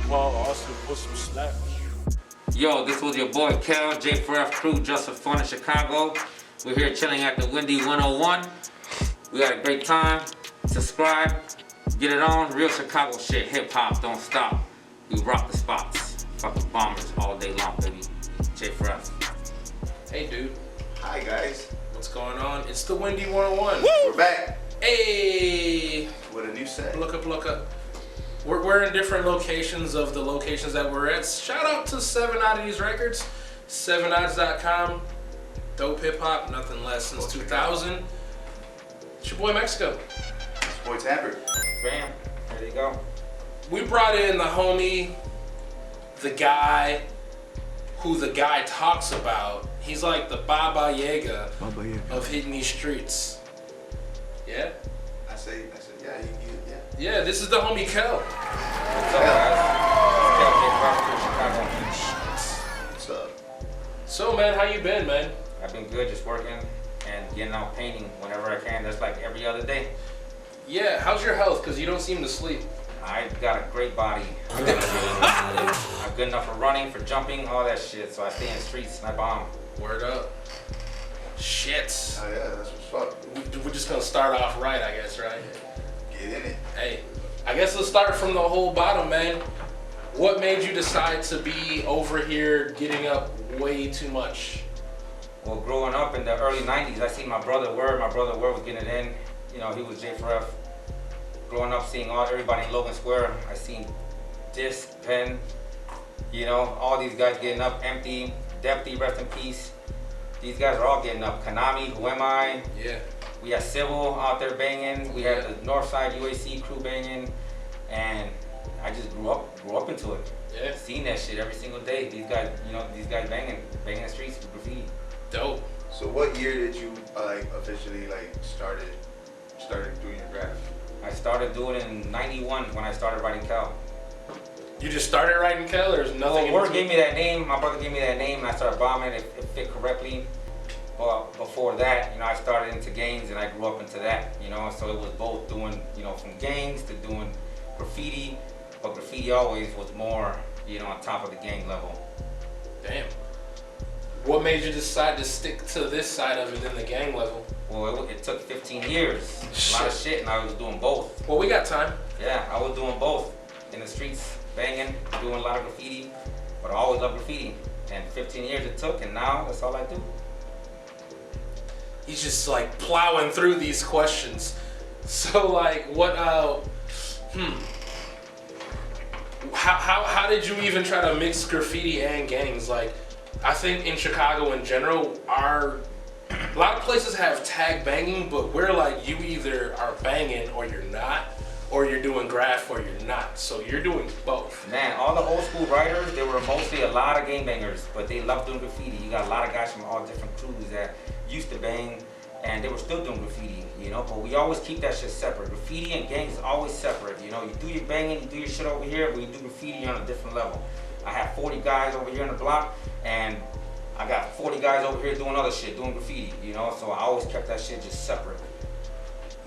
Paul Austin put some slack. Yo, this was your boy Kel, J4F crew, just for fun in Chicago. We're here chilling at the Windy 101. We had a great time. Subscribe, get it on. Real Chicago shit, hip hop, don't stop. We rock the spots. Fucking bombers all day long, baby. J4F. Hey, dude. Hi, guys. What's going on? It's the Windy 101. We're back. Hey! With a new set. Look up. We're in different locations of the locations that we're at. Shout out to 7 Oddities Records, 7odds.com. Dope hip hop, nothing less since 2000. It's your boy Mexico. It's your boy Tamper. Bam, there you go. We brought in the homie, the guy who the guy talks about. He's like the Baba Yaga of hitting these streets. Yeah? I say, yeah, yeah. Yeah, this is the homie Kel. What's up, guys? It's Kel, J4F from Chicago. What's up? So, man, how you been, man? I've been good, just working and getting out painting whenever I can. That's like every other day. Yeah, how's your health? Because you don't seem to sleep. I got a great body. I'm good enough for running, for jumping, all that shit. So I stay in the streets and I bomb. Word up. Shit. Oh yeah, that's what's up. We're just gonna start off right, I guess, right? Get in it. Hey, I guess let's start from the whole bottom, man. What made you decide to be over here getting up way too much? Well, growing up in the early 90s, I seen my brother Word. My brother Word was getting it in. You know, he was J4F. Growing up, seeing everybody in Logan Square, I seen Disc, Penn, you know, all these guys getting up. Empty, Deputy, rest in peace. These guys are all getting up. Konami, Who Am I? Yeah. We had Civil out there banging. We had the Northside UAC crew banging, and I just grew up into it. Yeah. Seeing that shit every single day. These guys, you know, banging the streets with graffiti. Dope. So what year did you officially started doing your graph? I started doing it in '91 when I started writing Cal. You just started writing Kel, or there's nothing? Well, Word gave me that name. My brother gave me that name, and I started bombing. It fit correctly. But before that, you know, I started into gangs, and I grew up into that. You know, so it was both doing, you know, from gangs to doing graffiti. But graffiti always was more, you know, on top of the gang level. Damn. What made you decide to stick to this side of it than the gang level? Well, it took 15 years. A lot of shit, and I was doing both. Well, we got time. Yeah, I was doing both. In the streets, banging, doing a lot of graffiti. But I always loved graffiti. And 15 years it took, and now that's all I do. He's just like plowing through these questions. So like, what? How did you even try to mix graffiti and gangs? Like, I think in Chicago in general, a lot of places have tag banging, but we're like, you either are banging or you're not, or you're doing graph or you're not. So you're doing both. Man, all the old school writers, they were mostly a lot of gang bangers, but they loved doing graffiti. You got a lot of guys from all different crews that used to bang, and they were still doing graffiti, you know, but we always keep that shit separate. Graffiti and gangs is always separate, you know. You do your banging, you do your shit over here, but you do graffiti on a different level. I have 40 guys over here on the block, and I got 40 guys over here doing other shit, doing graffiti, you know, so I always kept that shit just separate.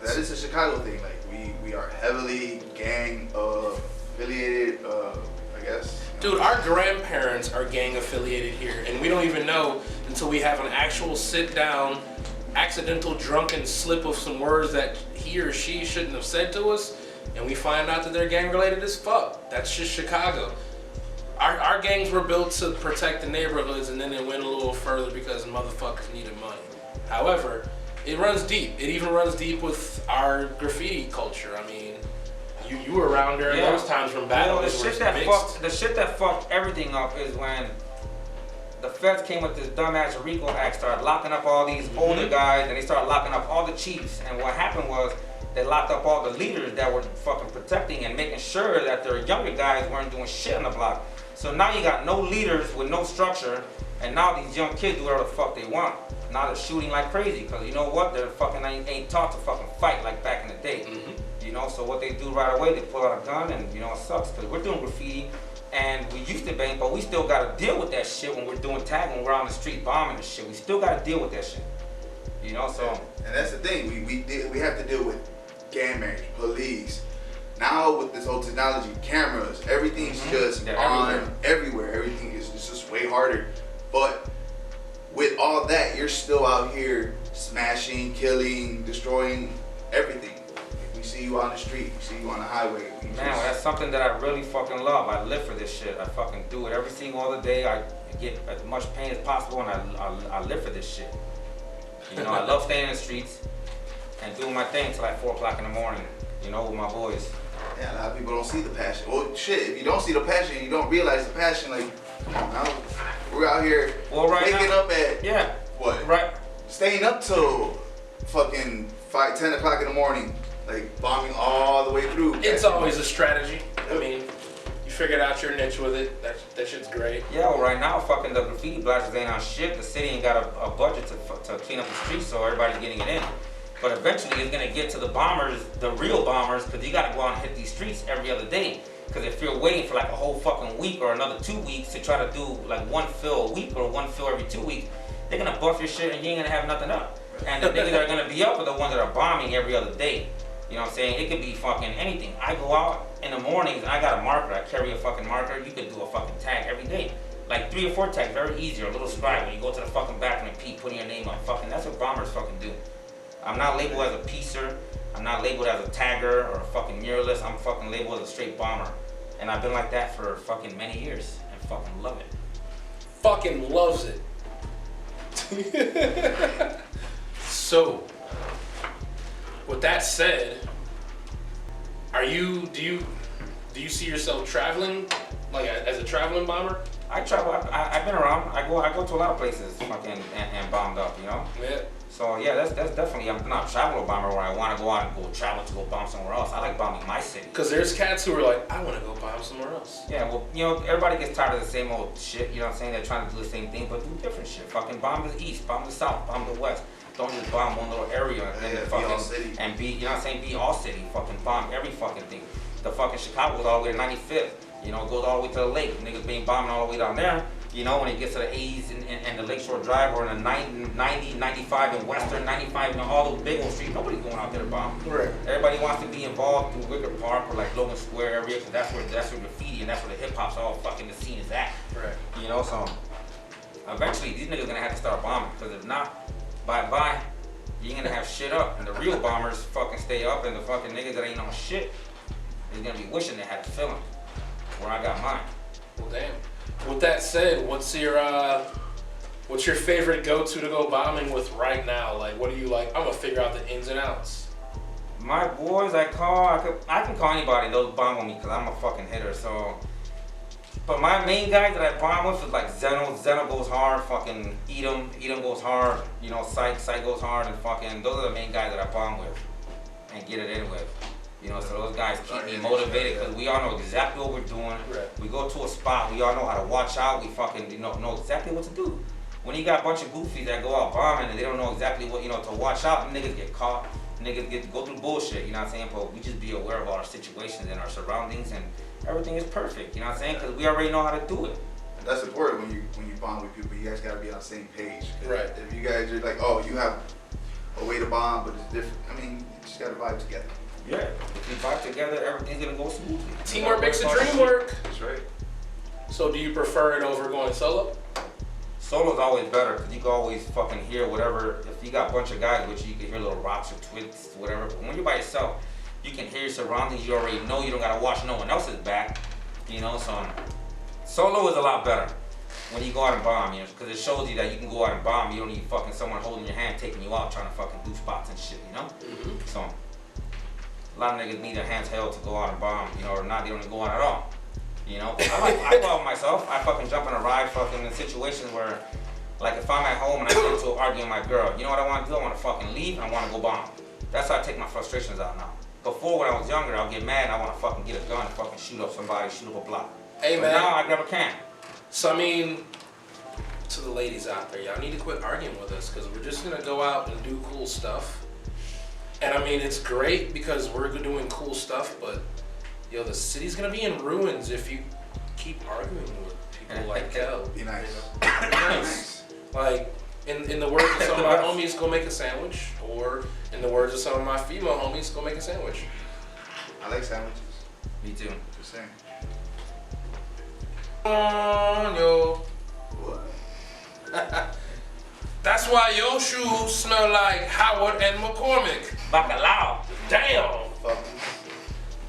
That is a Chicago thing. Like we are heavily gang affiliated, I guess. Dude, our grandparents are gang affiliated here, and we don't even know until we have an actual sit down, accidental drunken slip of some words that he or she shouldn't have said to us, and we find out that they're gang related as fuck. That's just Chicago. Our gangs were built to protect the neighborhoods, and then it went a little further because motherfuckers needed money. However, it runs deep. It even runs deep with our graffiti culture. I mean, you were around during those times from battle. You know, the shit that fucked everything up is when the feds came with this dumbass RICO Act, started locking up all these older guys, and they started locking up all the chiefs. And what happened was they locked up all the leaders that were fucking protecting and making sure that their younger guys weren't doing shit on the block. So now you got no leaders with no structure, and now these young kids do whatever the fuck they want. Now they're shooting like crazy, because you know what? They're fucking ain't taught to fucking fight like back in the day. You know, so what they do right away, they pull out a gun, and you know, it sucks, because we're doing graffiti, and we used to bang, but we still gotta deal with that shit when we're doing tag, when we're on the street bombing and shit. We still gotta deal with that shit. You know, so. And that's the thing, we have to deal with gang bangers, police, now with this whole technology, cameras, everything's just on everywhere. Everything is just way harder. But with all that, you're still out here smashing, killing, destroying everything. Like, we see you on the street, we see you on the highway. Man, that's something that I really fucking love. I live for this shit. I fucking do it every single other day. I get as much pain as possible, and I live for this shit. You know, I love staying in the streets and doing my thing till like 4 o'clock in the morning, you know, with my boys. Yeah, a lot of people don't see the passion. Well, shit, if you don't see the passion, you don't realize the passion, like, now we're out here waking up at, what? Right. Staying up till fucking 10 o'clock in the morning, like bombing all the way through. It's always a strategy. I mean, you figured out your niche with it. That shit's great. Yeah, well, right now, fucking the graffiti blasters ain't on shit. The city ain't got a budget to clean up the streets, so everybody's getting it in. But eventually, it's gonna get to the bombers, the real bombers, because you gotta go out and hit these streets every other day. Because if you're waiting for like a whole fucking week or another 2 weeks to try to do like one fill a week or one fill every 2 weeks, they're gonna buff your shit and you ain't gonna have nothing up. And the niggas that are gonna be up are the ones that are bombing every other day. You know what I'm saying? It could be fucking anything. I go out in the mornings and I got a marker. I carry a fucking marker. You could do a fucking tag every day. Like 3 or 4 tags, very easy, or a little scribe when you go to the fucking bathroom and pee, putting your name on. Fucking, that's what bombers fucking do. I'm not labeled as a piecer. I'm not labeled as a tagger or a fucking muralist. I'm fucking labeled as a straight bomber. And I've been like that for fucking many years and fucking love it. Fucking loves it. So, with that said, do you see yourself traveling, like as a traveling bomber? I travel. I've been around. I go to a lot of places, fucking and bombed up. You know. Yeah. So yeah, that's definitely. I'm not a travel bomber where I want to go out and go travel to go bomb somewhere else. I like bombing my city. Cause there's cats who are like, I want to go bomb somewhere else. Yeah, well, you know, everybody gets tired of the same old shit. You know what I'm saying? They're trying to do the same thing, but do different shit. Fucking bomb the east, bomb the south, bomb the west. Don't just bomb one little area and then be all city. and be, you know what I'm saying? Be all city. Fucking bomb every fucking thing. The fucking Chicago goes all the way to 95th. You know, it goes all the way to the lake. Niggas being bombing all the way down there. You know, when it gets to the 80s and the Lakeshore Drive or in the 90, 95 and Western, 95, you know, all those big old streets, nobody's going out there to bomb. Right. Everybody wants to be involved through Wicker Park or like Logan Square area, because that's where graffiti and that's where the hip hop's all fucking the scene is at. Right. You know, so eventually these niggas gonna have to start bombing, because if not, bye, you ain't gonna have shit up. And the real bombers fucking stay up, and the fucking niggas that ain't on shit is gonna be wishing they had a feeling where I got mine. Well, damn. With that said, what's your favorite go-to to go bombing with right now? Like, what do you like? I'm gonna figure out the ins and outs. My boys, I can call anybody. They'll bomb with me because I'm a fucking hitter. So, but my main guys that I bomb with is like Zeno. Zeno goes hard. Fucking Edom goes hard. You know, Sight goes hard, and fucking those are the main guys that I bomb with and get it in with. You know, so those guys keep me motivated because we all know exactly what we're doing. Right. We go to a spot, we all know how to watch out. We fucking know exactly what to do. When you got a bunch of goofies that go out bombing and they don't know exactly what, to watch out, niggas get caught, niggas go through bullshit, you know what I'm saying? But we just be aware of our situations and our surroundings, and everything is perfect, you know what I'm saying? Because we already know how to do it. And that's important when you bomb with people. You guys gotta be on the same page. Right. If you guys are like, oh, you have a way to bomb, but it's different. I mean, you just gotta vibe together. Yeah, if we vibe together, everything's gonna go smoothly. Teamwork makes the dream work. That's right. So do you prefer it over going solo? Solo's always better because you can always fucking hear whatever. If you got a bunch of guys with you can hear little rocks or twigs, whatever. But when you're by yourself, you can hear your surroundings. You already know. You don't gotta watch no one else's back. You know, so solo is a lot better when you go out and bomb. You know, because it shows you that you can go out and bomb. You don't need fucking someone holding your hand, taking you out, trying to fucking do spots and shit. You know, so. A lot of niggas need their hands held to go out and bomb, or not, they don't even go out at all. You know, I go out myself. I fucking jump in a ride fucking in situations where, like if I'm at home and I get into an argument with my girl, you know what I want to do? I want to fucking leave and I want to go bomb. That's how I take my frustrations out now. Before, when I was younger, I'll get mad and I want to fucking get a gun and fucking shoot up somebody, shoot up a block. Hey, but man. now I grab a can. So I mean, to the ladies out there, y'all need to quit arguing with us because we're just gonna go out and do cool stuff. And I mean, it's great because we're doing cool stuff, but the city's gonna be in ruins if you keep arguing with people like Kel. Be nice. Be nice. Like, in the words of some of my homies, go make a sandwich. Or in the words of some of my female homies, go make a sandwich. I like sandwiches. Me too. Just saying. On yo. What? That's why your shoes smell like Howard and McCormick. Bacalao. Damn. Fuck.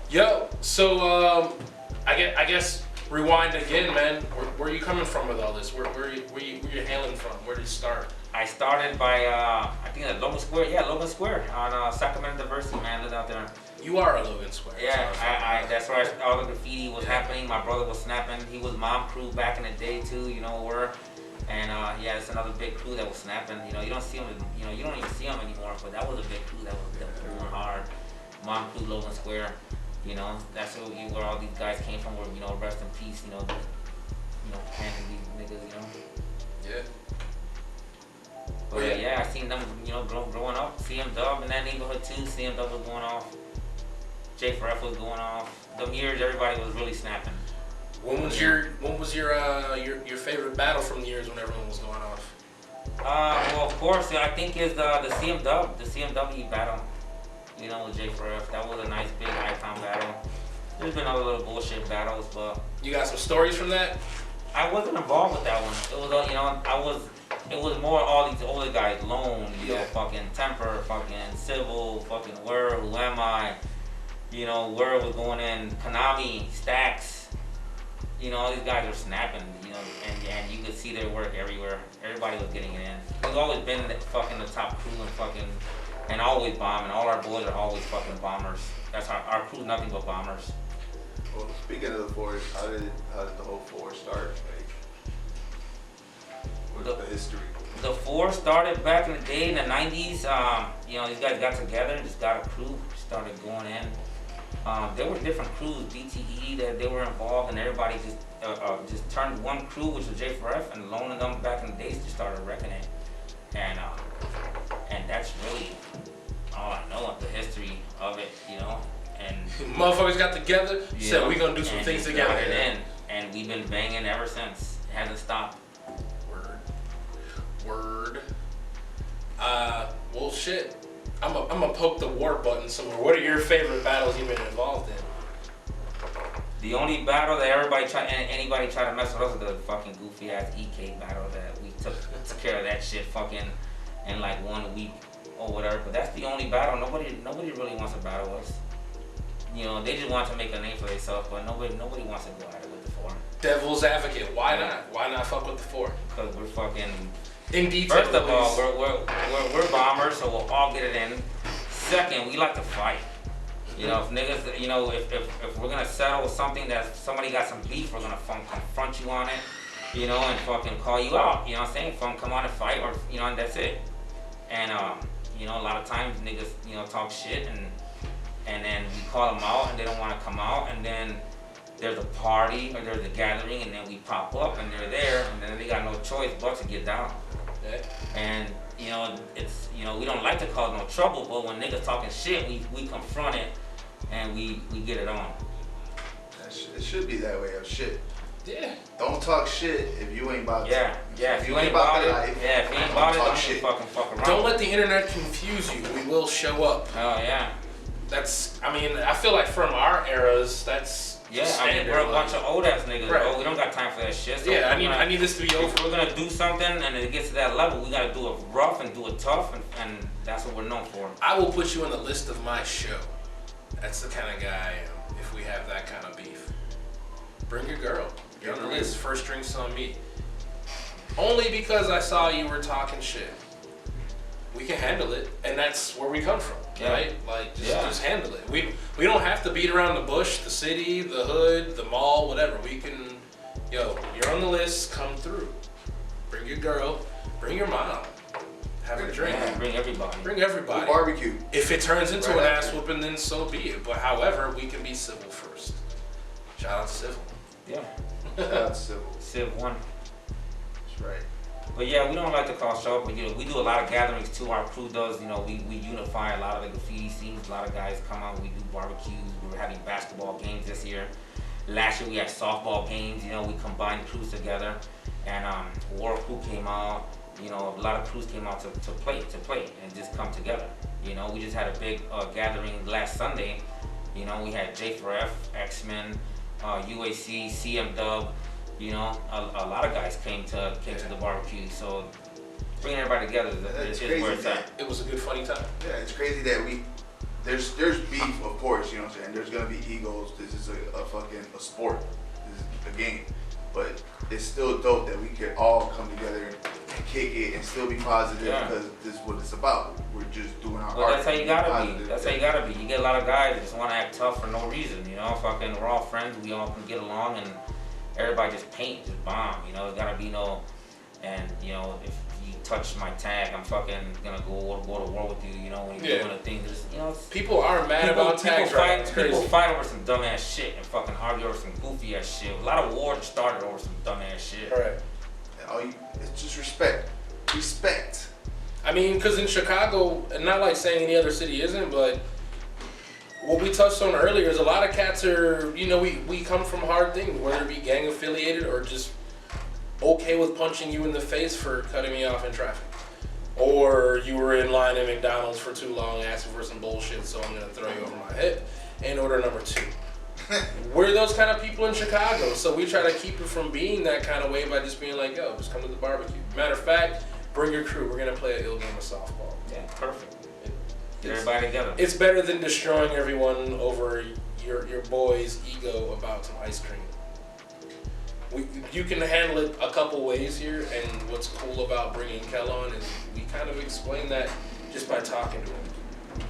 Yo, so I guess rewind again, man. Where are you coming from with all this? Where you hailing from? Where did it start? I started by I think at Logan Square. Yeah, Logan Square on Sacramento Diversity, man. Lived out there. You are a Logan Square. Yeah, I that's where all the graffiti was happening. My brother was snapping. He was mom crew back in the day too. You know where. And yeah, it's another big crew that was snapping. You know, you don't see them. You know, you don't even see them anymore. But that was a big crew that was going hard. Mom crew, Logan Square. You know, that's where all these guys came from. Where, you know, rest in peace. You know, planting these niggas. You know. Yeah. But yeah, I seen them. You know, growing up. CM Dub in that neighborhood too. CM Dub was going off. J4F was going off. Them years, everybody was really snapping. When was your favorite battle from the years when everyone was going off? Well, of course, I think is the CMW battle. You know, with J4F. That was a nice big icon battle. There's been other little bullshit battles, but You got some stories from that? I wasn't involved with that one. It was, you know, it was more all these older guys, Lone, you know, fucking Tamper, fucking Civil, fucking Word, Who Am I? You know, Word was going in, Konami, Stacks. You know, all these guys are snapping, you know, and you could see their work everywhere. Everybody was getting it in. We've always been the top crew and always bombing. All our boys are always fucking bombers. That's our crew's nothing but bombers. Well, speaking of the force, how did the whole force start? Like, what's the history? The force started back in the day in the 90s. You know, these guys got together, just got a crew, started going in. There were different crews, BTE, that they were involved, and everybody just turned one crew, which was J4F, and loaning them back in the days, just started wrecking it. And that's really all I know of the history of it, you know. And Motherfuckers got together, said we gonna do some and things just together. got it in, and we've been banging ever since. It hasn't stopped. Word. Well, shit. I'm gonna poke the war button somewhere. What are your favorite battles you've been involved in? The only battle that anybody tried to mess with us was the fucking goofy ass EK battle that we took care of that shit fucking in like 1 week or whatever. But that's the only battle. Nobody really wants to battle us. You know, they just want to make a name for themselves, but nobody wants to go at it with the four. Devil's advocate. Why not? Why not fuck with the four? Because we're fucking. In detail. First of all, we're bombers, so we'll all get it in. Second, we like to fight. You know, if niggas, you know, if we're gonna settle something that somebody got some beef, we're gonna confront you on it, you know, and fucking call you out. You know what I'm saying? Come on and fight, or you know, and that's it. And you know, a lot of times niggas, you know, talk shit, and then we call them out, and they don't want to come out, and then there's a party or there's a gathering, and then we pop up, and they're there, and then they got no choice but to get down. Yeah. And you know, it's, you know, we don't like to cause no trouble, but when niggas talking shit, we confront it and we get it on. It should be that way. Of shit. Yeah. Don't talk shit if you ain't about. Yeah. If you ain't about it, if you ain't about it, talk don't shit. fuck around. Don't let the internet confuse you. We will show up. Oh yeah. That's. I mean, I feel like from our eras, that's. Yeah, I mean, standard, we're a bunch of old ass niggas. Right. Oh, we don't got time for that shit. So yeah, I need this to be over. If we're gonna do something and it gets to that level, we gotta do it rough and do it tough, and that's what we're known for. I will put you on the list of my show. That's the kind of guy I am. If we have that kind of beef, bring your girl. You're on the list. First drinks on me. Only because I saw you were talking shit. We can handle it, and that's where we come from, right? Like, just handle it. We don't have to beat around the bush, the city, the hood, the mall, whatever. We can, you're on the list, come through. Bring your girl, bring your mom, have a drink. Yeah, bring everybody. Bring everybody. We'll barbecue. If it turns into Right an after. ass whooping, then so be it. But however, we can be civil first. Shout out to civil. Yeah. That's civil. Civ 1. That's right. But yeah, we don't like to call show up, but you know, we do a lot of gatherings too. Our crew does, you know, we unify a lot of the graffiti scenes. A lot of guys come out, we do barbecues. We're having basketball games this year. Last year we had softball games, you know, we combined crews together. And War Crew came out, you know, a lot of crews came out to play and just come together. You know, we just had a big gathering last Sunday You know, we had J4F, X-Men, UAC, CM Dub. You know, a lot of guys came to the barbecue. So bringing everybody together is where it's at. It was a good funny time. Yeah, it's crazy that there's beef, of course, you know what I'm saying? There's gonna be egos. This is a fucking sport. This is a game. But it's still dope that we could all come together and kick it and still be positive because this is what it's about. We're just doing our art. That's how you gotta be. That's how you gotta be. You get a lot of guys that just wanna act tough for no reason, you know? Fucking, we're all friends, we all can get along, and everybody just paint, just bomb, you know? There gotta be no, and you know, if you touch my tag, I'm fucking gonna go to war with you, you know, when you're doing a thing. Just, you know, people are mad about tags, right? It's crazy. People fight over some dumbass shit and fucking argue over some goofy ass shit. A lot of wars started over some dumbass shit. Right. It's just respect. Respect. I mean, because in Chicago, and not like saying any other city isn't, but what we touched on earlier is a lot of cats are, you know, we come from hard things, whether it be gang affiliated or just okay with punching you in the face for cutting me off in traffic. Or you were in line at McDonald's for too long asking for some bullshit, so I'm going to throw you over my head. And order number 2. We're those kind of people in Chicago, so we try to keep it from being that kind of way by just being like, yo, just come to the barbecue. Matter of fact, bring your crew. We're going to play an ill game of softball. Yeah, perfect. Get everybody together. It's better than destroying everyone over your boy's ego about some ice cream. You can handle it a couple ways here, and what's cool about bringing Kel on is we kind of explain that just by talking to him.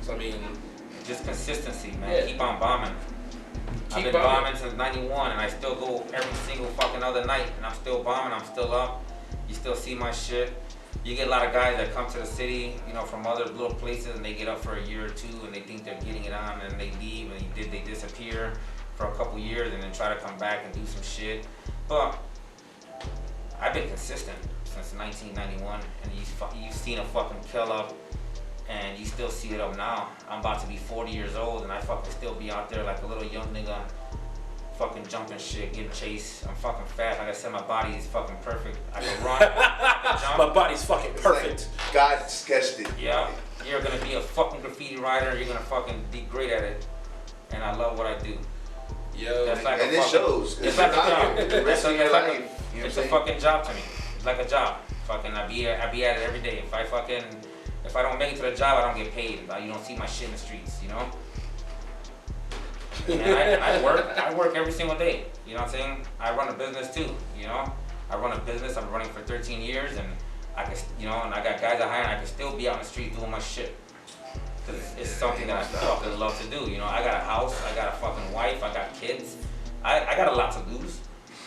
So I mean, just consistency, man. Yeah. Keep on bombing. I've been bombing since '91, and I still go every single fucking other night, and I'm still bombing. I'm still up. You still see my shit. You get a lot of guys that come to the city, you know, from other little places, and they get up for a year or two, and they think they're getting it on, and they leave, and they disappear for a couple years, and then try to come back and do some shit. But I've been consistent since 1991, and you've seen a fucking kill up, and you still see it up now. I'm about to be 40 years old, and I fucking still be out there like a little young nigga, fucking jumping shit, getting chased. I'm fucking fast. Like I said, my body is fucking perfect. I can run, I can jump. My body's fucking perfect. Like God sketched it. Yeah, you're gonna be a fucking graffiti writer. You're gonna fucking be great at it, and I love what I do. Yo, that's like and it shows. It's like a job. It's a fucking job to me. It's like a job. Fucking, I be at it every day. If I don't make it to the job, I don't get paid. You don't see my shit in the streets, you know. And I work every single day. You know what I'm saying? I run a business too. You know, I run a business. I'm running for 13 years, and I can, you know, and I got guys I hire, and I can still be out in the street doing my shit. Cause it's something that I fucking love to do. You know, I got a house, I got a fucking wife, I got kids. I got a lot to lose.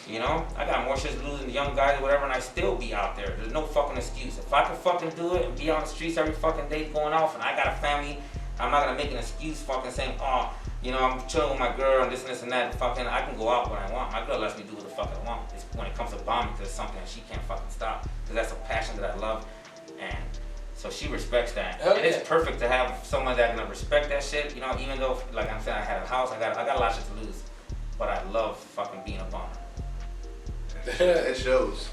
You know, I got more shit to lose than the young guys or whatever, and I still be out there. There's no fucking excuse. If I can fucking do it and be on the streets every fucking day going off, and I got a family, I'm not gonna make an excuse fucking saying, oh, you know, I'm chilling with my girl and this and that. Fucking, I can go out when I want. My girl lets me do what the fuck I want. It's when it comes to bombing, because it's something that she can't fucking stop. Because that's a passion that I love, and so she respects that. Oh, and it's perfect to have someone that can respect that shit. You know, even though, like I'm saying, I had a house, I got a lot of shit to lose, but I love fucking being a bomber. It shows.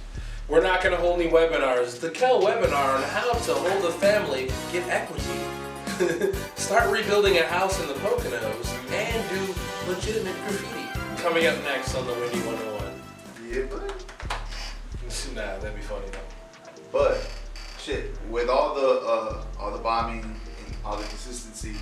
We're not gonna hold any webinars. The Kel webinar on how to hold a family, get equity, start rebuilding a house in the Poconos, and do legitimate graffiti. Coming up next on the Windy 101. Yeah, but nah, that'd be funny though. But shit, with all the bombing and all the consistency,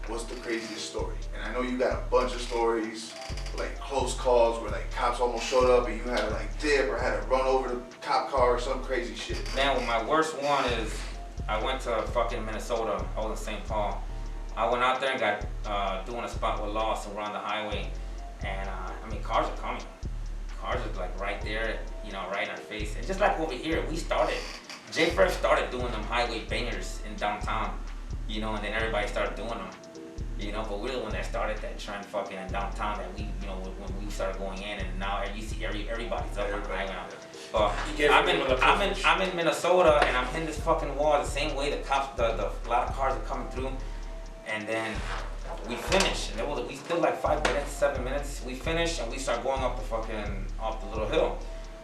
what's the craziest story? And I know you got a bunch of stories, like close calls where like cops almost showed up and you had to like dip or had to run over the cop car or some crazy shit. Man, well, my worst one is I went to fucking Minnesota. I was in St. Paul. I went out there and got doing a spot with Lost, and we're on the highway, and I mean, cars are coming. Cars are like right there, you know, right in our face. And just like over here, J4F started doing them highway bangers in downtown, you know, and then everybody started doing them, you know. But we're the one that started that trend fucking in downtown, that we, you know, when we started going in, and now you see everybody's up on the highway now. I'm in Minnesota, and I'm hitting this fucking wall the same way the cops, a lot of cars are coming through, and then we finish, and we still like 5 minutes, 7 minutes. We finish, and we start going up the little hill.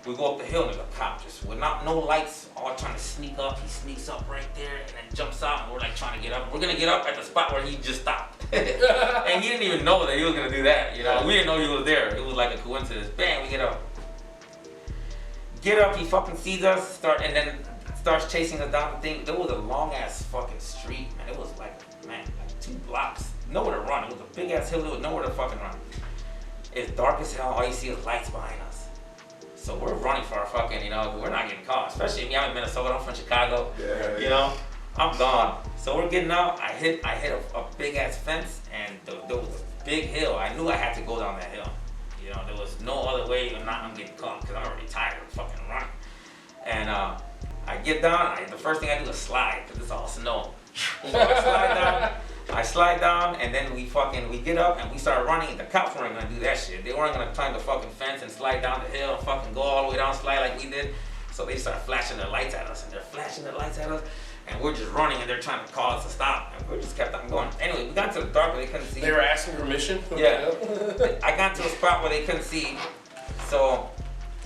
We go up the hill and there's a cop just without no lights, all trying to sneak up. He sneaks up right there and then jumps out and we're like trying to get up. We're gonna get up at the spot where he just stopped. And he didn't even know that he was gonna do that, you know. We didn't know he was there. It was like a coincidence. Bam, we get up. Get up, he fucking sees us, and then starts chasing us down the thing. There was a long ass fucking street, man. It was like 2 blocks. Nowhere to run. It was a big ass hill, there was nowhere to fucking run. It's dark as hell, all you see is lights behind us. So we're running for our fucking, you know, we're not getting caught. Especially me, I'm in Minnesota, I'm from Chicago. Yeah. You know, I'm gone. So we're getting out, I hit a big ass fence, and there was a big hill. I knew I had to go down that hill. You know, there was no other way or not I'm getting caught because I'm already tired of fucking running. And I get down, the first thing I do is slide because it's all snow. So I slide down and then we get up and we start running. The cops weren't gonna do that shit. They weren't gonna climb the fucking fence and slide down the hill and fucking go all the way down, slide like we did. So they start flashing their lights at us and they're flashing their lights at us. And we're just running and they're trying to call us to stop. And we just kept on going. Anyway, we got to the dark where they couldn't see. They were asking permission? Yeah. I got to a spot where they couldn't see. So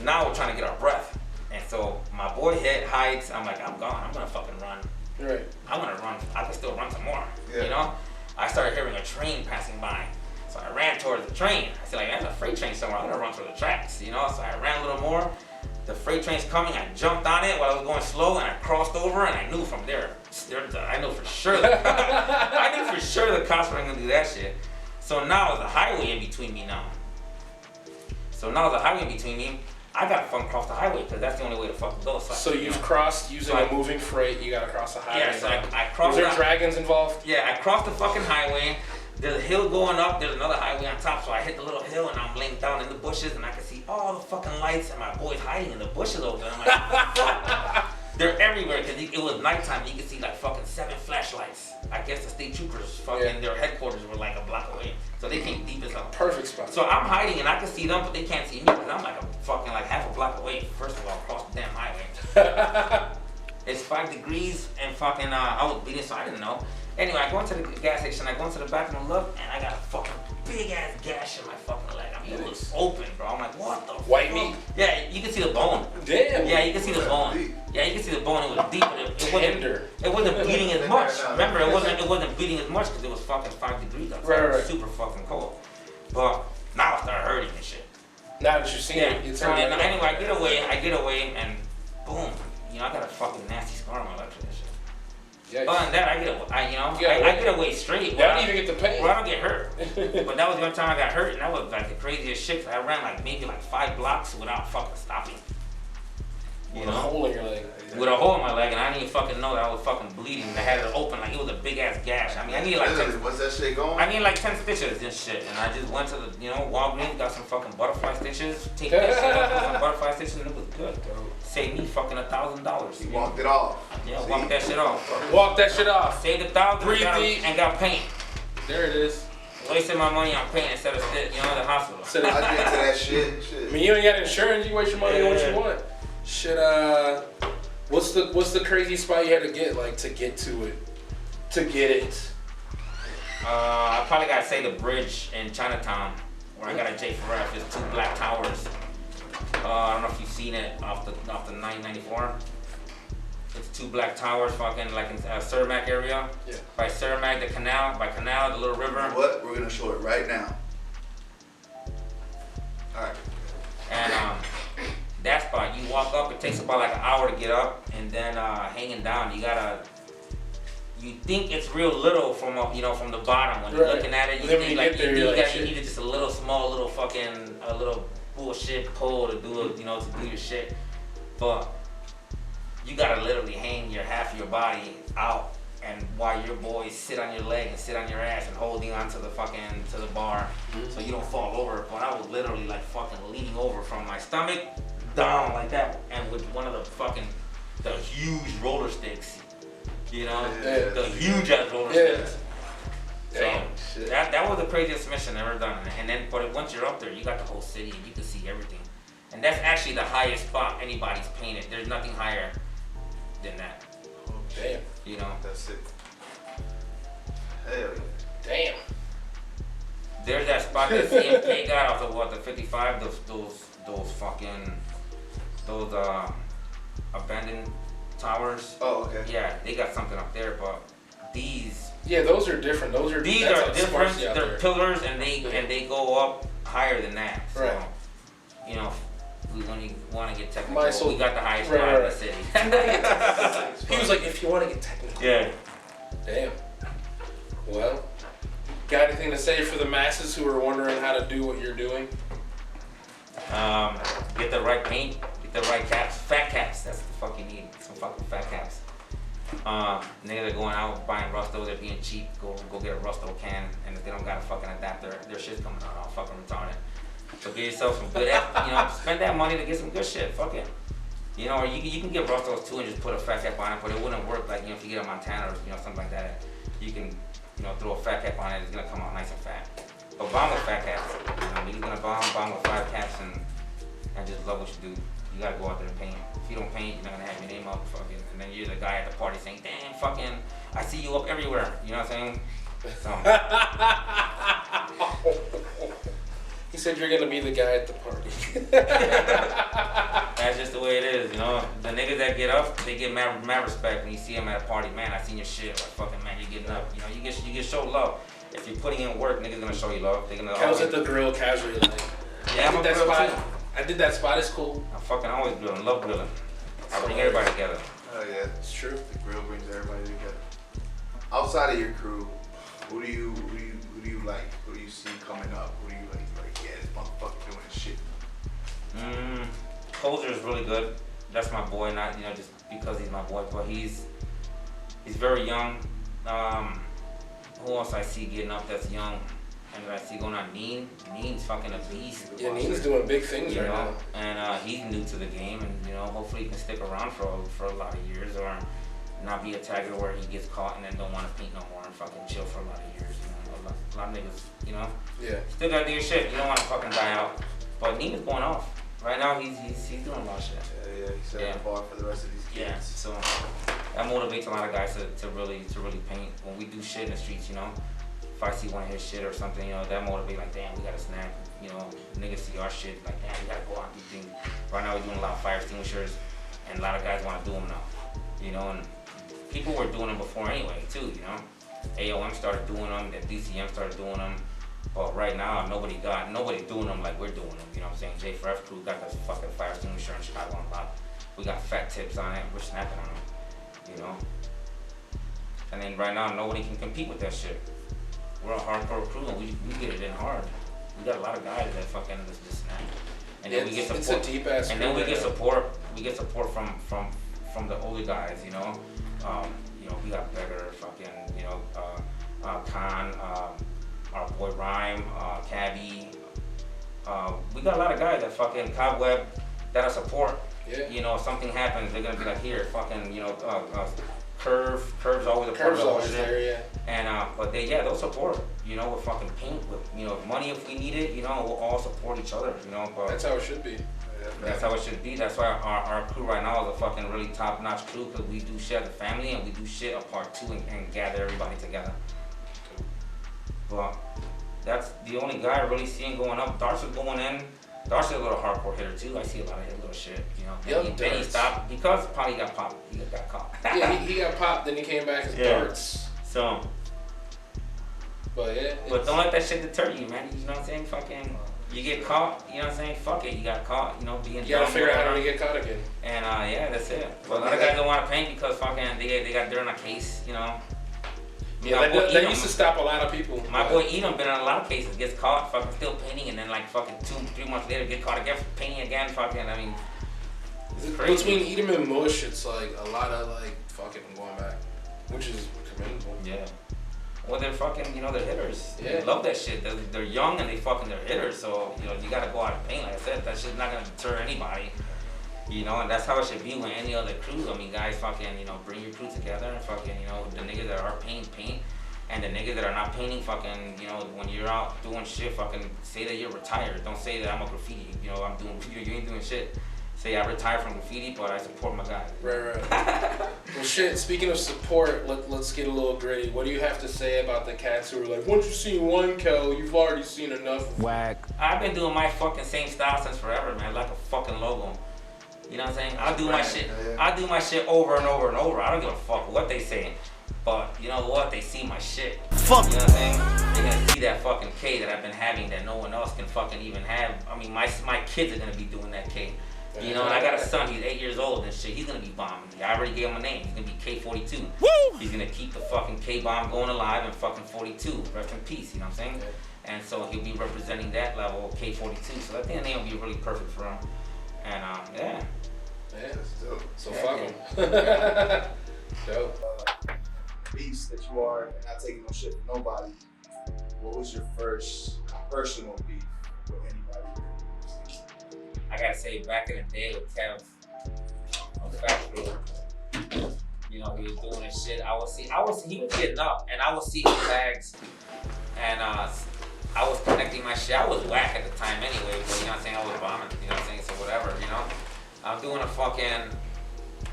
now we're trying to get our breath. And so my boy hides. I'm like, I'm gone. I'm going to fucking run. Right. I'm going to run. I can still run some more. Yeah. You know? I started hearing a train passing by. So I ran towards the train. I said, like, there's a freight train somewhere. I'm going to run through the tracks. You know? So I ran a little more. The freight train's coming, I jumped on it while I was going slow and I crossed over and I knew from there, I knew for sure the cops weren't gonna do that shit. So now there's a highway in between me now. I gotta fucking cross the highway because that's the only way to fucking go. So you've crossed using a moving freight, you gotta cross the highway. Yeah, so I crossed. Was there dragons involved? Yeah, I crossed the fucking highway. There's a hill going up, there's another highway on top, so I hit the little hill and I'm laying down in the bushes and I can see all the fucking lights and my boy's hiding in the bushes over there. I'm like, fuck. They're everywhere because it was nighttime. You could see like fucking 7 flashlights. I guess the state troopers fucking, their headquarters were like a block away. So they came deep as hell. Perfect spot. So I'm hiding and I can see them, but they can't see me because I'm like a fucking like half a block away. First of all, across the damn highway. It's 5 degrees and fucking, I was bleeding, so I didn't know. Anyway, I go into the gas station, I go into the bathroom and look, and I got a fucking big ass gash in my fucking leg. I mean, it was open, bro. I'm like, what the White fuck? meat? Yeah, you can see the bone. Damn. Yeah, you can see the bone. Yeah, you can see the bone. It was deep, but it wasn't bleeding as No, much. no, no. Remember, it wasn't bleeding as much because it was fucking 5 degrees outside. It was super fucking cold. But now it started hurting and shit. Now that you've seen it, it's so already. anyway, I get away, and boom, you know, I got a fucking nasty scar on my leg for this shit. Yikes. Other than that, I get away straight. I don't even get the pain. Well, I don't get hurt. But that was the only time I got hurt, and that was like the craziest shit. I ran like maybe like 5 blocks without fucking stopping. With a hole in your leg. With a hole in my leg, and I didn't even fucking know that I was fucking bleeding. I had it open like it was a big ass gash. I mean, I needed like 10. What's that shit going? I needed like 10 stitches and shit, and I just went to the, Walgreens, got some fucking butterfly stitches, taped that shit up with some butterfly stitches, and it was good. Saved me fucking $1,000. You walked it off. Yeah, walked that shit off. Walk that shit off. Saved $1,000 Breathe deep. and got paint. There it is. Wasted my money on paint instead of the hospital. I get to that shit. I mean, you ain't got insurance. You waste your money on what you want. Shit. What's the crazy spot you had to get to get to it? To get it. I probably gotta say the bridge in Chinatown where I got a J4F. There's 2 black towers. I don't know if you've seen it off the 994. It's 2 black towers, fucking like in Cermak area. Yeah. By Cermak, the canal, the little river. What? We're gonna show it right now. All right. And that spot, you walk up, it takes about like an hour to get up, and then hanging down, you think it's real little from from the bottom when you're looking at it. You think like you needed just a little small little fucking a little bullshit pole to do to do your shit, but you gotta literally hang half of your body out, and while your boys sit on your leg and sit on your ass and holding on to the bar, so you don't fall over. But I was literally like fucking leaning over from my stomach down like that, and with one of the huge roller sticks, the huge ass roller sticks. Damn. So that was the craziest mission ever done. And then, but once you're up there, you got the whole city and you can see everything. And that's actually the highest spot anybody's painted. There's nothing higher than that. Damn. That's it. Hell yeah. Damn. There's that spot that CMK got off the 55. Those fucking those abandoned towers. Oh, okay. Yeah, they got something up there, but these those are different. these that's are like different. sparsely out They're there. pillars, and they go up higher than that. So, Right. you know, we want to get technical. My soul- We got the highest right, spot in right. the city. He was like, if you want to get technical. Yeah. Damn. Well, got anything to say for the masses who are wondering how to do what you're doing? Get the right paint, get the right caps, fat caps. That's the fuck you need. Some fucking fat caps. Niggas are going out buying Rusto, they're being cheap. Go get a Rusto can, and if they don't got a fucking adapter, their shit's coming out all fucking retarded. So get yourself some good, spend that money to get some good shit. Fuck it. You know, or you can get Rustos too and just put a fat cap on it, but it wouldn't work like, if you get a Montana or, something like that. You can, throw a fat cap on it, it's gonna come out nice and fat. But bomb with fat caps. You're gonna bomb with 5 caps and just love what you do. You gotta go out there and paint. If you don't paint, you're not gonna have your name up, fucking, and then you're the guy at the party saying, damn, fucking, I see you up everywhere. You know what I'm saying? So. He said you're gonna be the guy at the party. That's just the way it is, The niggas that get up, they get mad respect when you see them at a party. Man, I seen your shit. Like, fucking man, you getting up. You get showed love. If you're putting in work, niggas gonna show you love. They're gonna. I was at the grill casually, like. Yeah, I'm a grill spot. too. I did that spot. It's cool. I fucking always grilling. Love grilling. I bring everybody together. Oh yeah, It's true. the grill brings everybody together. Outside of your crew, who do you like? Who do you see coming up? Who do you like? Yeah, this motherfucker doing this shit. Poser is really good. That's my boy. Not just because he's my boy, but he's very young. Who else I see getting up that's young? And I see going on Neen's fucking a beast. Yeah, Neen's doing big things right now. And he's new to the game, and hopefully he can stick around for a lot of years, or not be a tagger where he gets caught and then don't want to paint no more and fucking chill for a lot of years. A lot of niggas, Yeah. still gotta do your shit. You don't want to fucking die out. But Neen's going off right now. He's doing a lot of shit. Yeah, he's setting the bar for the rest of these kids. Yeah, so that motivates a lot of guys to really paint. When we do shit in the streets, if I see one of his shit or something, that motivates, like, damn, we got a snack. Niggas see our shit, like, damn, we gotta go out and do things. Right now we're doing a lot of fire extinguishers, and a lot of guys want to do them now. And people were doing them before anyway, too, AOM started doing them, then DCM started doing them. But right now, nobody doing them like we're doing them. You know what I'm saying? J4F crew got the fucking fire extinguisher in Chicago on lock. We got fat tips on it. We're snapping on them. And then right now, nobody can compete with that shit. We're a hardcore crew, and we get it in hard. We got a lot of guys that fucking just snap. And then we get support. It's a deep ass. And then we get support. We get support from the older guys. We got Beggar, fucking, Khan. Our boy Rhyme, Cabby. We got a lot of guys that fucking Cobweb that'll support. Yeah. If something happens, they're gonna be like, here, fucking, Curve's always a part Curve's of the always shit. there, yeah. And but they'll support. With fucking paint, with money if we need it. We'll all support each other. But That's how it should be. that's how it should be. That's why our crew right now is a fucking really top-notch crew, because we do shit as a family and we do shit apart too, and gather everybody together. But that's the only guy I really seeing going up. Darcy's going in. Darcy's a little hardcore hitter too. I see a lot of his little shit. Then he stopped because probably got popped. He got caught. Yeah, he got popped, then he came back as darts. So. But yeah. But don't let that shit deter you, man. You know what I'm saying? Fucking, you get caught. You know what I'm saying? Fuck it. You got caught. Being. You gotta figure out how to get caught again. And that's it. But a lot of guys don't want to paint because fucking they got dirt on a case. Yeah, that used to stop a lot of people. My boy Edom been in a lot of cases, gets caught, fucking still painting, and then like fucking 2-3 months later get caught again, painting again, fucking, it's crazy. Between Edom and Mush, it's like a lot of like fucking going back, which is commendable. Yeah. Well, they're fucking, they're hitters. Yeah. They love that shit. They're young and they're hitters, so, you gotta go out and paint. Like I said, that shit's not gonna deter anybody. And that's how it should be with any other crew. Guys, fucking, bring your crew together and fucking, the niggas that are paint, and the niggas that are not painting, fucking, when you're out doing shit, fucking say that you're retired. Don't say that I'm a graffiti, I'm doing, you ain't doing shit. Say I retired from graffiti, but I support my guys. Right. Well, shit, speaking of support, let's get a little gritty. What do you have to say about the cats who are like, once you've seen one Kel, you've already seen enough? Whack. I've been doing my fucking same style since forever, man, like a fucking logo. You know what I'm saying? I'll do my shit. I do my shit over and over and over. I don't give a fuck what they say. But you know what? They see my shit. Fuck. You know what I'm saying? They're gonna see that fucking K that I've been having that no one else can fucking even have. I mean, my kids are gonna be doing that K. You know, and I got a son, he's 8 years old and shit. He's gonna be bombing. I already gave him a name. He's gonna be K42. Woo! He's gonna keep the fucking K bomb going alive and fucking 42. Rest in peace, you know what I'm saying? And so he'll be representing that level, K42. So I think the name will be really perfect for him. And yeah. Yeah, that's dope. So fuck him. Dope. Beast that you are and not taking no shit from nobody. What was your first personal beef with anybody? I gotta say, back in the day with Kev, you know, he was doing his shit. He was getting up, and I would see his tags, and I was connecting my shit. I was whack at the time anyway, but you know what I'm saying? I was bombing, you know what I'm saying? So whatever, you know?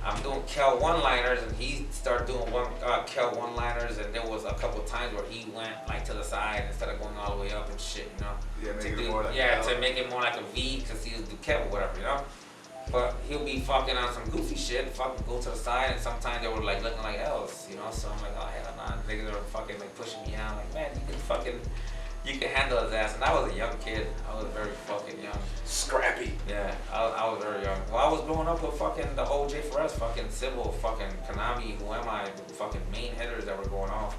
I'm doing Kel one-liners, and he started doing Kel one-liners, and there was a couple times where he went like to the side instead of going all the way up and shit, you know? Yeah, make it more like to make it more like a V, because he was do Kel or whatever, you know? But he'll be fucking on some goofy shit, fucking go to the side, and sometimes they were like looking like L's, you know? So I'm like, oh hell nah, niggas are fucking like pushing me out, like, man, you can handle his ass. And I was a young kid. I was very fucking young. Scrappy. Yeah, I was very young. Well, I was growing up with fucking the whole J4S, fucking Sybil, fucking Konami, Who Am I, the fucking main hitters that were going off.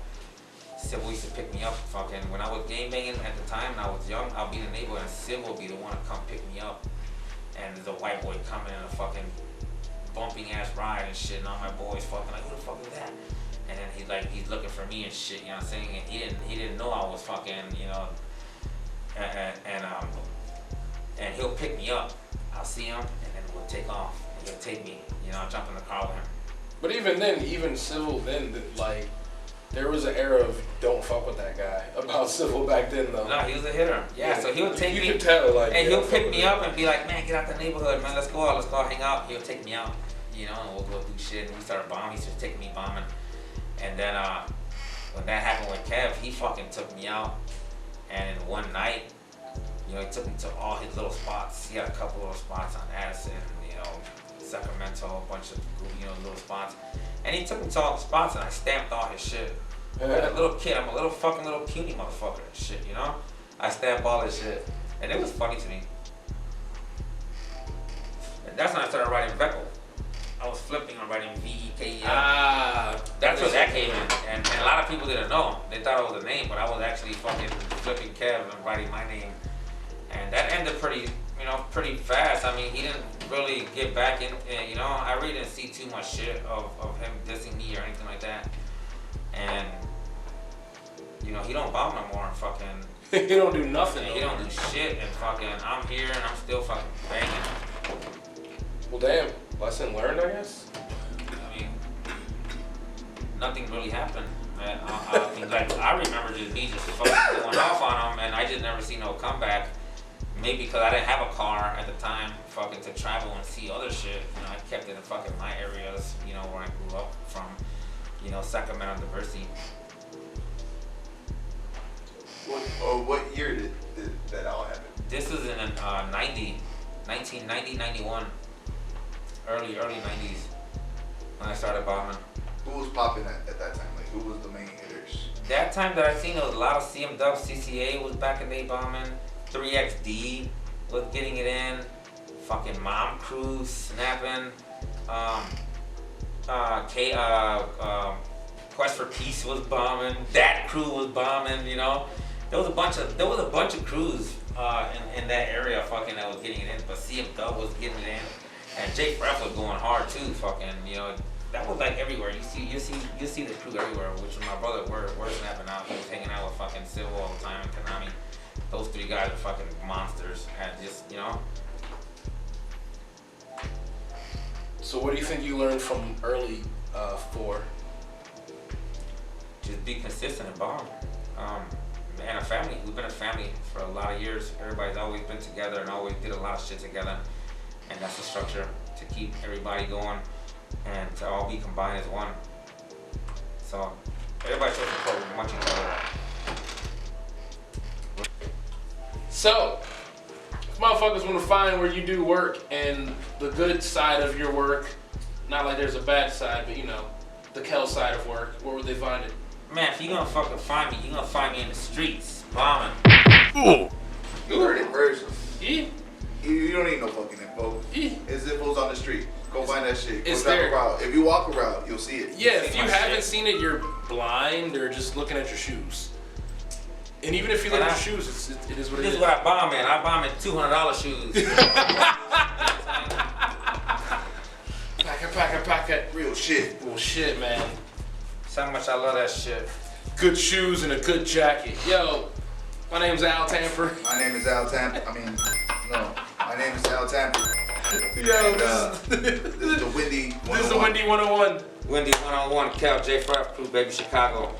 Sybil used to pick me up fucking, when I was game banging at the time and I was young, I'll be in the neighborhood and Sybil would be the one to come pick me up. And there's a white boy coming in a fucking bumping ass ride and shit, and all my boys fucking like, who the fuck is that? And then he's looking for me and shit, you know what I'm saying? And he didn't know I was fucking, you know, and he'll pick me up. I'll see him, and then we'll take off. And he'll take me, you know, I'll jump in the car with him. But even then, even Civil then, like, there was an era of don't fuck with that guy about Civil back then, though. No, he was a hitter. Yeah, so he'll take me. You can tell, like, and he'll pick me up and be like, man, get out the neighborhood, man, let's go out, hang out. He'll take me out, you know, and we'll go do shit. And we started bombing. He started taking me bombing. And then when that happened with Kev, he fucking took me out. And one night, you know, he took me to all his little spots. He had a couple little spots on Addison, you know, Sacramento, a bunch of, you know, little spots. And he took me to all the spots and I stamped all his shit. Like a little kid, I'm a little puny motherfucker and shit, you know? I stamped all his shit. And it was funny to me. And that's when I started writing Veckle. I was flipping and writing V-E-K-E-L. That's where that came in. And a lot of people didn't know. They thought it was a name, but I was actually fucking flipping Kev and writing my name. And that ended pretty fast. I mean, he didn't really get back in, you know, I really didn't see too much shit of him dissing me or anything like that. And, you know, he don't bomb no more and fucking. He don't do nothing. He don't do shit and fucking, I'm here and I'm still fucking banging. Well, damn. Lesson learned, I guess? I mean, nothing really happened. I mean, like, I remember just me just fucking going off on him, and I just never see no comeback. Maybe because I didn't have a car at the time, fucking to travel and see other shit. You know, I kept it in fucking my areas, you know, where I grew up from, you know, Sacramento Diversity. What year did that all happen? This is in 1990, 91. Early 90s when I started bombing. Who was popping at that time? Like, who was the main hitters? That time that I seen, there was a lot of CM Dub, CCA was back in day bombing. 3XD was getting it in. Fucking Mom Crew snapping. Quest for Peace was bombing. That crew was bombing. You know, there was a bunch of crews in that area fucking that was getting it in. But CM Dub was getting it in. And Jake Breath was going hard too, fucking, you know, that was like everywhere. You see the crew everywhere, which my brother were snapping out. He was hanging out with fucking Civil all the time and Konami. Those three guys are fucking monsters, and just, you know. So what do you think you learned from early 4? Just be consistent and bomb. And a family. We've been a family for a lot of years. Everybody's always been together and always did a lot of shit together. And that's the structure, to keep everybody going and to all be combined as one. So everybody shows support much each other. So, this motherfucker motherfuckers want to find where you do work and the good side of your work, not like there's a bad side, but you know, the Kel side of work, where would they find it? Man, if you gonna fucking find me, you gonna find me in the streets, bombing. You heard it first. Yeah. You don't need no fucking info. Yeah. It's info's on the street. Go find that shit. Go It's drive there. around. If you walk around, you'll see it. Yeah, if you my haven't shit. seen it, you're blind or just looking at your shoes. And even if you look And at your shoes, it is what it This is. is what I bomb in. I bomb in $200 shoes. Pack. Real shit. Well, shit, man. That's how much I love that shit. Good shoes and a good jacket. Yo, my name's Al Tamper. My name is Al Tamper. My name is Al Tamper. Yo, And, this this is the Windy 101. is the Wendy 101. Wendy 101, Cal J. Frat Crew, baby, Chicago.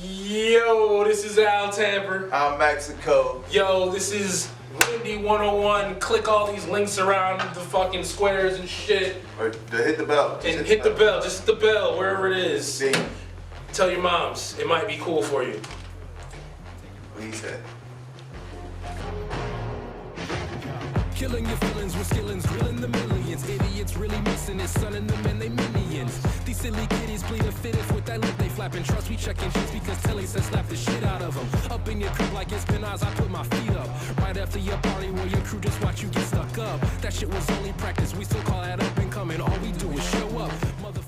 Yo, this is Al Tamper. I'm Mexico. Yo, this is Wendy 101. Click all these links around the fucking squares and shit. Or hit the bell. Just And hit the bell. Just hit the bell, wherever it is. Ding. Tell your moms. It might be cool for you. What he said. Killing your feelings with skillings, drilling the millions. Idiots really missing it, son and them and they minions. These silly kiddies plead the fittest with that lip they flapping. Trust we checking shits because Telly said slap the shit out of them. Up in your crib like it's Penaz, I put my feet up. Right after your party where your crew just watch you get stuck up. That shit was only practice, we still call that up and coming. All we do is show up. Mother